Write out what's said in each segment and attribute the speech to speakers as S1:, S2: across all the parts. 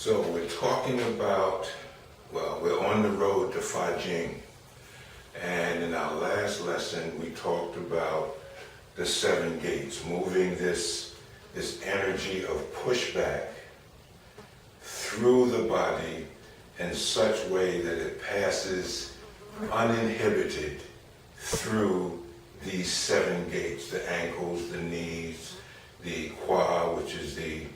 S1: So we're talking about, well, we're on the road to Fa Jing. And in our last lesson, we talked about the 7 gates, moving this energy of pushback through the body in such way that it passes uninhibited through these 7 gates, the ankles, the knees, the qua, which is the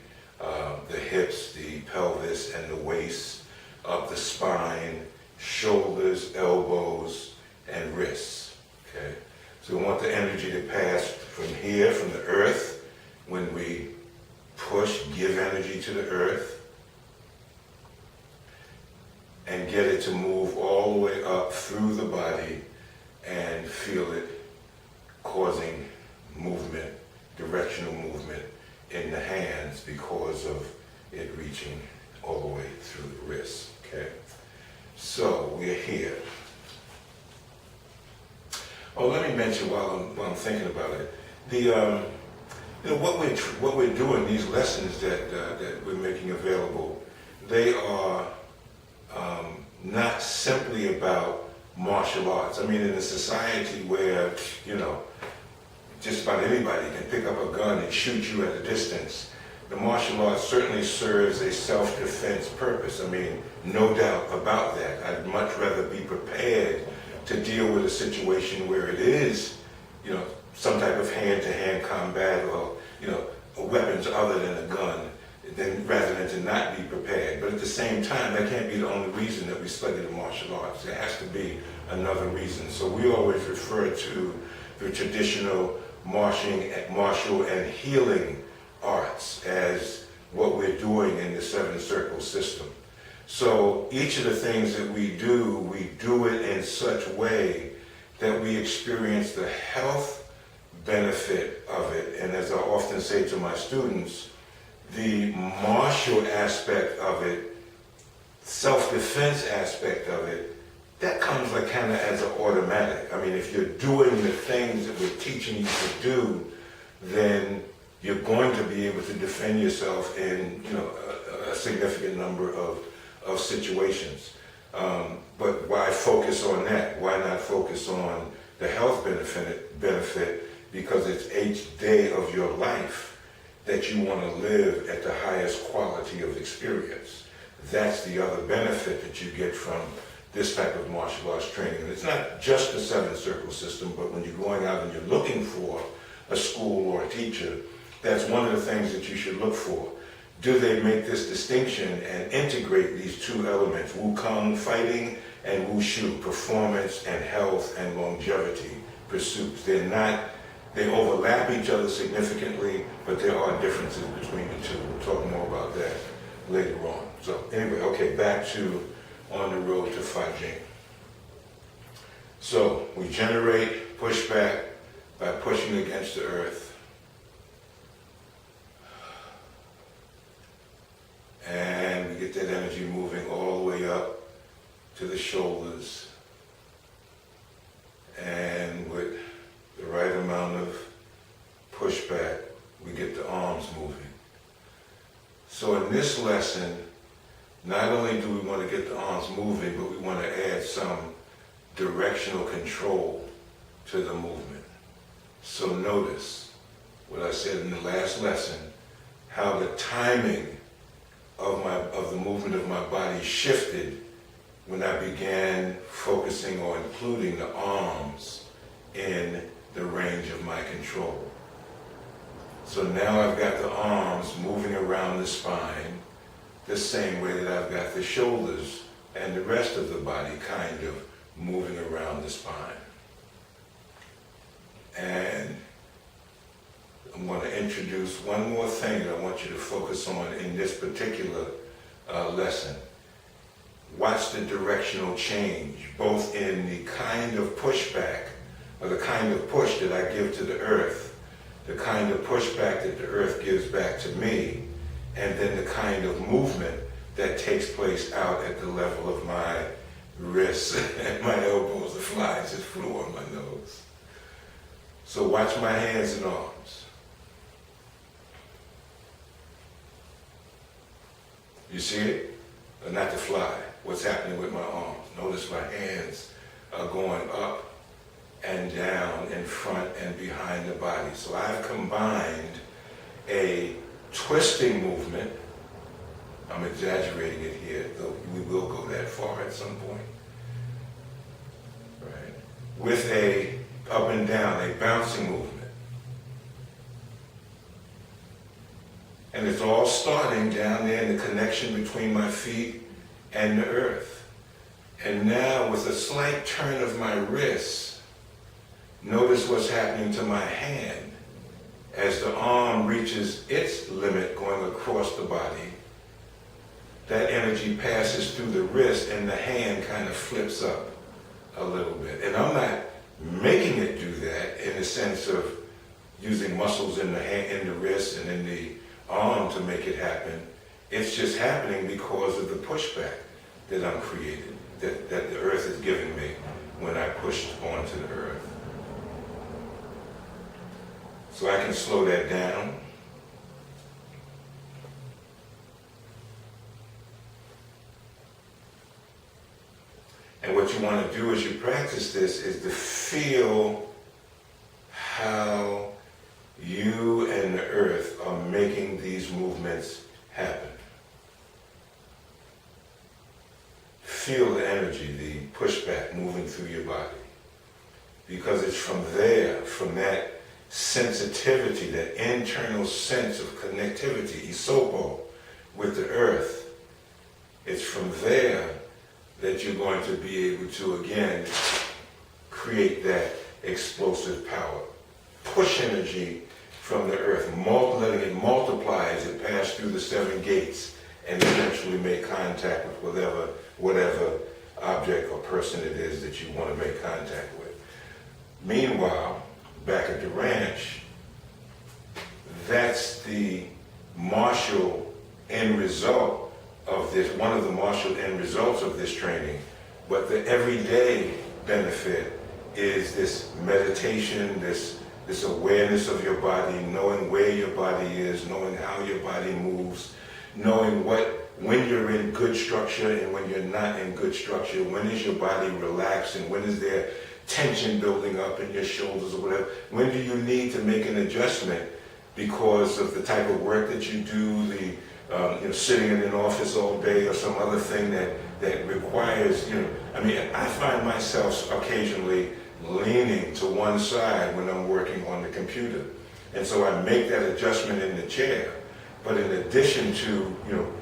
S1: hips, the pelvis, and the waist, up the spine, shoulders, elbows, and wrists. Okay? So we want the energy to pass from here, from the earth, when we push, give energy to the earth, and get it to move all the way up through the body and feel it causing movement, directional movement in the hands because of it reaching all the way through the wrists. Okay? So we're here. Oh, let me mention while I'm thinking about it, what we're doing, these lessons that we're making available, they are not simply about martial arts. I mean, in a society where, just about anybody can pick up a gun and shoot you at a distance, the martial arts certainly serves a self-defense purpose. I mean, no doubt about that. I'd much rather be prepared to deal with a situation where it is, some type of hand-to-hand combat or, weapons other than a gun, rather than to not be prepared. But at the same time, that can't be the only reason that we study the martial arts. There has to be another reason. So we always refer to the traditional martial and healing arts as what we're doing in the 7 circle system. So each of the things that we do it in such a way that we experience the health benefit of it. And as I often say to my students, the martial aspect of it, self-defense aspect of it, that comes like kind of as an automatic. I mean, if you're doing the things that we're teaching you to do, then you're going to be able to defend yourself in, a significant number of situations. But why focus on that? Why not focus on the health benefit? Because it's each day of your life that you want to live at the highest quality of experience. That's the other benefit that you get from this type of martial arts training. And it's not just the 7 circle system, but when you're going out and you're looking for a school or a teacher, that's one of the things that you should look for. Do they make this distinction and integrate these 2 elements, Wukong, fighting, and Wushu, performance and health and longevity pursuits? They overlap each other significantly, but there are differences between the 2. We'll talk more about that later on. So anyway, okay, back to on the road to Fa Jing. So we generate pushback by pushing against the earth. And we get that energy moving all the way up to the shoulders. And with the right amount of pushback, we get the arms moving. So in this lesson, not only do we want to get the arms moving, but we want to add some directional control to the movement. So notice what I said in the last lesson, how the timing of the movement of my body shifted when I began focusing or including the arms in the range of my control. So now I've got the arms moving around the spine the same way that I've got the shoulders and the rest of the body kind of moving around the spine. And I'm going to introduce one more thing that I want you to focus on in this particular lesson. Watch the directional change, both in the kind of pushback or the kind of push that I give to the earth, the kind of pushback that the earth gives back to me, and then the kind of movement that takes place out at the level of my wrists and my elbows. The flies just flew on my nose. So watch my hands and arms. You see it? But not the fly. What's happening with my arms? Notice my hands are going up and down in front and behind the body. So I've combined a twisting movement, I'm exaggerating it here, though we will go that far at some point, right? With a up and down, a bouncing movement. And it's all starting down there in the connection between my feet and the earth. And now with a slight turn of my wrist, notice what's happening to my hand as the arm reaches its limit going across the body. That energy passes through the wrist and the hand kind of flips up a little bit. And I'm not making it do that in the sense of using muscles in the hand, in the wrist and in the arm to make it happen. It's just happening because of the pushback that I'm creating, that the earth is giving me when I pushed onto the earth. So I can slow that down. And what you want to do as you practice this is to feel how you and the earth are making these movements happen. Feel the energy, the pushback moving through your body. Because it's from there, from that sensitivity, that internal sense of connectivity, isopo, with the earth, it's from there that you're going to be able to, again, create that explosive power. Push energy from the earth, letting it multiply as it passes through the 7 gates and eventually make contact with whatever object or person it is that you want to make contact with. Meanwhile, back at the ranch, that's the martial end result of this, one of the martial end results of this training. But the everyday benefit is this meditation, this awareness of your body, knowing where your body is, knowing how your body moves, knowing when you're in good structure and when you're not in good structure, when is your body relaxed and when is there tension building up in your shoulders or whatever. When do you need to make an adjustment because of the type of work that you do, sitting in an office all day or some other thing that requires, I find myself occasionally leaning to one side when I'm working on the computer. And so I make that adjustment in the chair. But in addition to,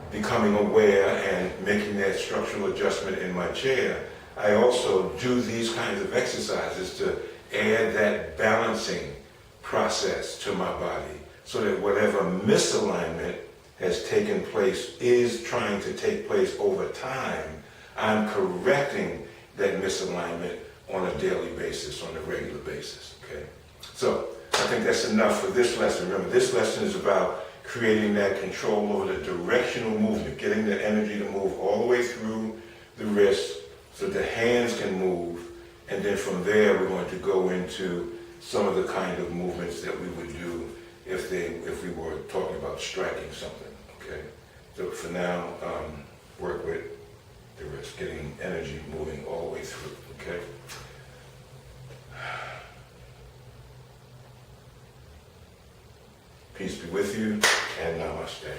S1: becoming aware and making that structural adjustment in my chair, I also do these kinds of exercises to add that balancing process to my body so that whatever misalignment has taken place, is trying to take place over time, I'm correcting that misalignment on a daily basis, on a regular basis, okay? So I think that's enough for this lesson. Remember, this lesson is about creating that control over the directional movement, getting the energy to move all the way through the wrist so the hands can move, and then from there we're going to go into some of the kind of movements that we would do if we were talking about striking something, okay? So for now, work with the wrist, getting energy moving all the way through, okay? Peace be with you, and Namaste.